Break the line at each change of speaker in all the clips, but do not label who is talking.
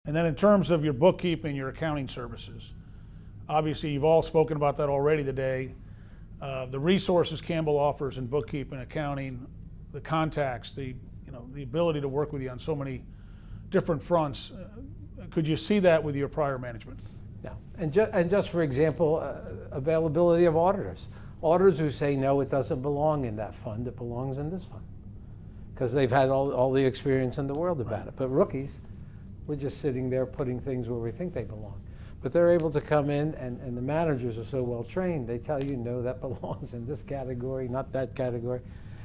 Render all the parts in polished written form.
And then in terms of your bookkeeping, your accounting services, obviously you've all spoken about that already today. The resources Campbell offers in bookkeeping, accounting, the contacts, the ability to work with you on so many different fronts. Could you see that with your prior management?
Yeah, and just for example, availability of auditors. Auditors who say, no, it doesn't belong in that fund, it belongs in this fund. Because they've had all the experience in the world about it. But rookies, we're just sitting there putting things where we think they belong. But they're able to come in, and the managers are so well trained, they tell you, no, that belongs in this category, not that category.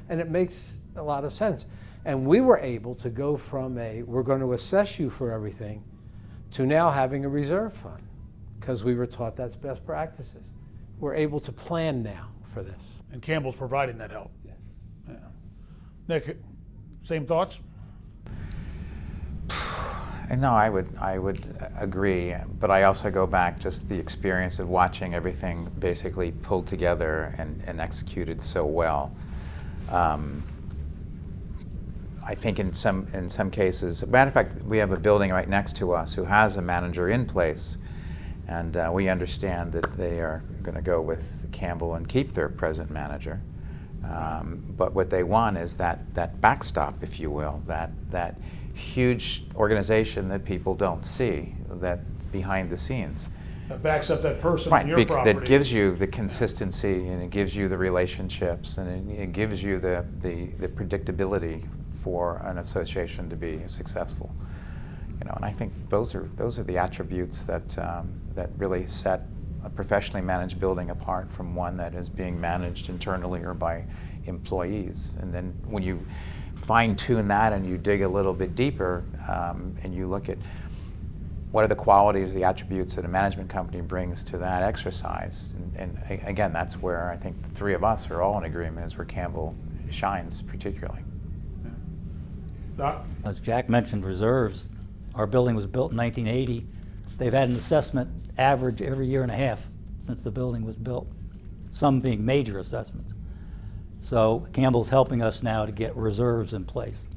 And it makes a lot of sense. And we were able to go from we're going to assess you for everything, to now having a reserve fund, because we were taught that's best practices. We're able to plan now for this.
And Campbell's providing that help.
Yes.
Yeah. Nick, same thoughts?
No, I would agree, but I also go back just the experience of watching everything basically pulled together and executed so well. I think in some cases, matter of fact, we have a building right next to us who has a manager in place, and we understand that they are going to go with Campbell and keep their present manager. But what they want is that backstop, if you will, that huge organization that people don't see, that's behind the scenes.
That backs up that person
right,
on your property.
That gives you the consistency, and it gives you the relationships, and it gives you the predictability for an association to be successful. And I think those are the attributes that that really set a professionally managed building apart from one that is being managed internally or by employees. And then when you fine-tune that and you dig a little bit deeper, and you look at what are the qualities, the attributes that a management company brings to that exercise, and again, that's where I think the three of us are all in agreement, is where Campbell shines particularly.
Doc?
As Jack mentioned, reserves. Our building was built in 1980. They've had an assessment average every year and a half since the building was built, some being major assessments. So Campbell's helping us now to get reserves in place.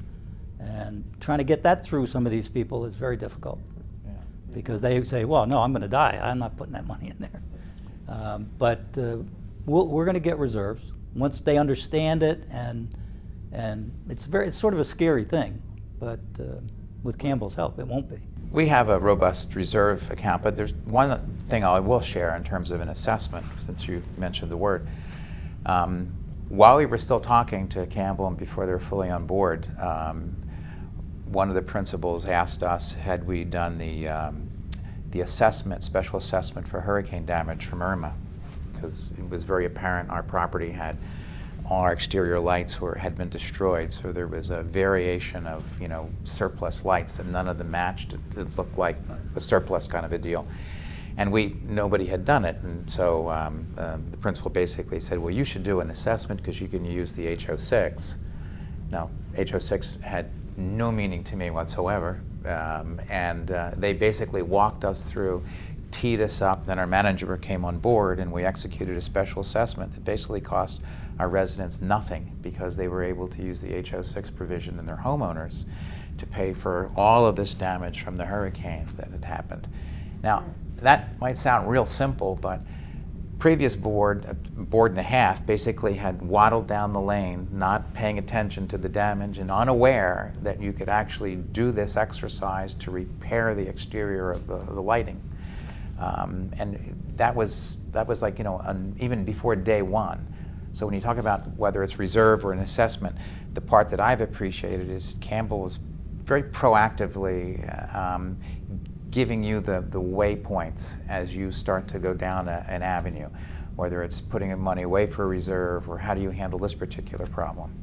And trying to get that through some of these people is very difficult. Yeah. Because they say, well, no, I'm going to die. I'm not putting that money in there. But we're going to get reserves once they understand it, and it's sort of a scary thing, but with Campbell's help, it won't be.
We have a robust reserve account, but there's one thing I will share in terms of an assessment, since you mentioned the word. While we were still talking to Campbell and before they were fully on board, one of the principals asked us, had we done the assessment, special assessment for hurricane damage from Irma, because it was very apparent our property had all our exterior lights had been destroyed, so there was a variation of surplus lights that none of them matched. It looked like a surplus kind of a deal, and nobody had done it, and so the principal basically said, well, you should do an assessment because you can use the H06. Now, H06 had no meaning to me whatsoever, and they basically walked us through, teed us up, then our manager came on board, and we executed a special assessment that basically cost our residents nothing, because they were able to use the H06 provision in their homeowners to pay for all of this damage from the hurricanes that had happened. Now, that might sound real simple, but previous board and a half basically had waddled down the lane, not paying attention to the damage and unaware that you could actually do this exercise to repair the exterior of the lighting. And that was like, even before day one. So when you talk about whether it's reserve or an assessment, the part that I've appreciated is Campbell was very proactively giving you the waypoints as you start to go down an avenue, whether it's putting money away for a reserve or how do you handle this particular problem.